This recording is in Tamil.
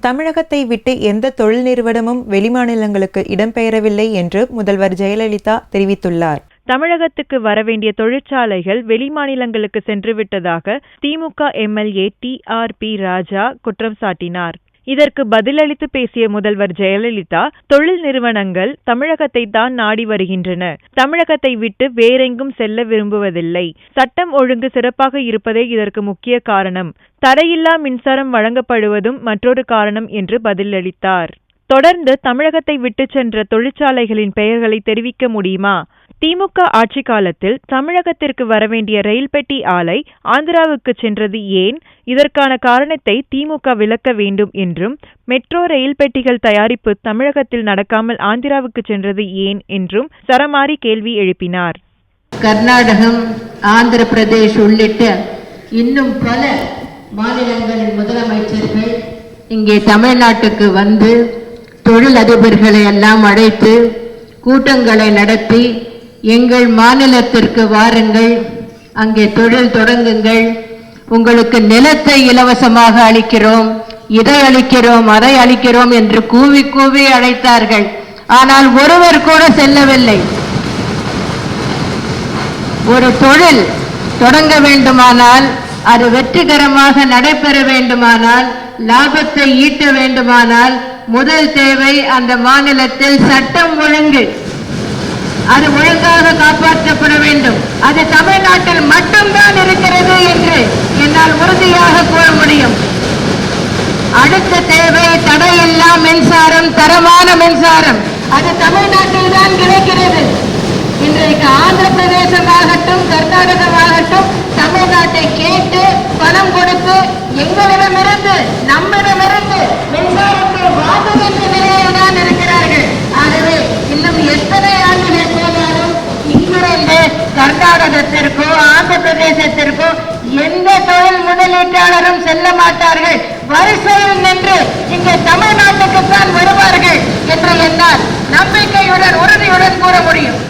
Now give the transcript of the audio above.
தமிழகத்தை விட்டு எந்த தொழில் நிறுவனமும் வெளிமாநிலங்களுக்கு இடம்பெயரவில்லை என்று முதல்வர் ஜெயலலிதா தெரிவித்துள்ளார். தமிழகத்துக்கு வரவேண்டிய தொழிற்சாலைகள் வெளிமாநிலங்களுக்கு சென்றுவிட்டதாக திமுக எம்எல்ஏ TRP ராஜா குற்றம் சாட்டினார். இதற்கு பதிலளித்து பேசிய முதல்வர் ஜெயலலிதா, தொழில் நிறுவனங்கள் தமிழகத்தை தான் நாடி வருகின்றன, தமிழகத்தை விட்டு வேறெங்கும் செல்ல விரும்புவதில்லை. சட்டம் ஒழுங்கு சிறப்பாக இருப்பதே இதற்கு முக்கிய காரணம். தடையில்லா மின்சாரம் வழங்கப்படுவதும் மற்றொரு காரணம் என்று பதிலளித்தார். தொடர்ந்து தமிழகத்தை விட்டு சென்ற தொழிற்சாலைகளின் பெயர்களை தெரிவிக்க முடியுமா? திமுக ஆட்சி காலத்தில் தமிழகத்திற்கு வரவேண்டிய ரயில் பெட்டி ஆலை ஆந்திராவுக்கு சென்றது ஏன்? இதற்கான காரணத்தை திமுக விளக்க வேண்டும் என்றும், மெட்ரோ ரயில் பெட்டிகள் தயாரிப்பு தமிழகத்தில் நடக்காமல் ஆந்திராவுக்கு சென்றது ஏன் என்றும் சரமாரி கேள்வி எழுப்பினார். கர்நாடகம், ஆந்திர பிரதேஷ் உள்ளிட்ட இன்னும் பல மாநிலங்களின் முதலமைச்சர்கள் இங்கே தமிழ்நாட்டுக்கு வந்து தொழில் அதிபர்களை எல்லாம் அழைத்து கூட்டங்களை நடத்தி, எங்கள் மாநிலத்திற்கு வாருங்கள், அங்கே தொழில் தொடங்குங்கள், உங்களுக்கு நிலத்தை இலவசமாக அளிக்கிறோம், இதை அளிக்கிறோம், அதை அளிக்கிறோம் என்று கூவி கூவி அழைத்தார்கள். ஆனால் ஒருவர் கூட செல்லவில்லை. ஒரு தொழில் தொடங்க வேண்டுமானால், அது வெற்றிகரமாக நடைபெற வேண்டுமானால், லாபத்தை ஈட்ட வேண்டுமானால் முதல் தேவை அந்த மாநிலத்தில் சட்டம் ஒழுங்கு. அது ஒழுங்காக காப்பாற்றப்பட வேண்டும். அது தமிழ்நாட்டில் மட்டும்தான் இருக்கிறது என்று என்னால் உறுதியாக கூற முடியும். அடுத்த தேவை தடையில்லா மின்சாரம், தரமான மின்சாரம். அது தமிழ்நாட்டில் தான் கிடைக்கிறது. இன்றைக்கு ஆந்திர பிரதேசமாகட்டும், கர்நாடகமாகட்டும் தமிழ்நாட்டை கேட்டு பணம் கொடுத்து எங்களிடமிருந்து நம்மிடமிருந்து மின்சாரத்தை வாங்குகின்ற நிலையில் தான் இருக்கிறார்கள். ஆகவே இன்னும் எத்தனை ஆண்டுகள் போனாலும் இங்கிருந்து கர்நாடகத்திற்கோ ஆந்திர பிரதேசத்திற்கோ எந்த தொழில் முதலீட்டாளரும் செல்ல மாட்டார்கள். வரிசையில் நின்று இங்கே தமிழ்நாட்டுக்குத்தான் வருவார்கள் என்று என்னால் நம்பிக்கையுடன் உறுதியுடன் கூற முடியும்.